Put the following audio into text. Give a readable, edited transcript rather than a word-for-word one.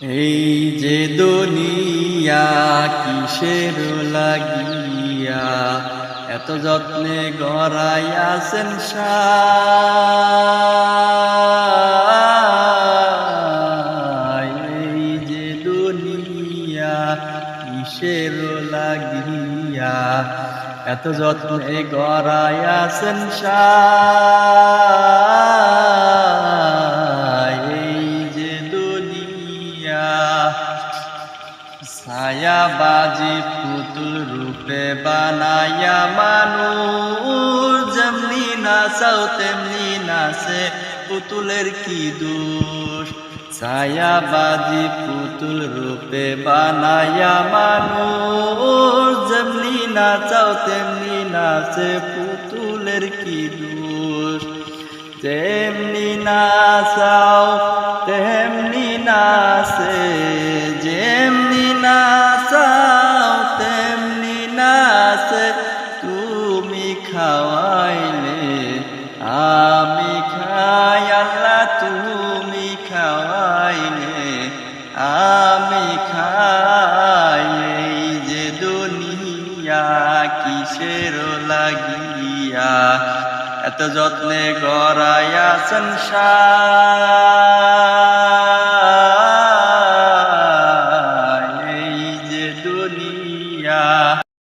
এই যে দুনিয়া কিসের লাগিয়া এত যত্নে গড়াইয়াছেন সাই। এই যে দুনিয়া কিসের লাগিয়া এত যত্নে গড়াইয়াছেন সাই। এই যে দুনিয়া ছায়াবাজি পুতুল রূপে বানায়া মানুষ, যেমনি নাচাও তেমনি নাচে, পুতুলের কি দোষ। ছায়াবাজি পুতুল রূপে বানায়া মানুষ, যেমনি নাচাও তেমনি নাচে, পুতুলের কি দোষ। যেমনি নাচাও তেমনি নাচে, যেমনি নাচাও তেমনি নাচে, তুমি খাওয়াইলে আমি খাই আল্লাহ, তুমি খাওয়াইলে আমি খাই। এই যে দুনিয়া কিসের লাগিয়া এত যত্নে গড়াইয়াছেন সাই।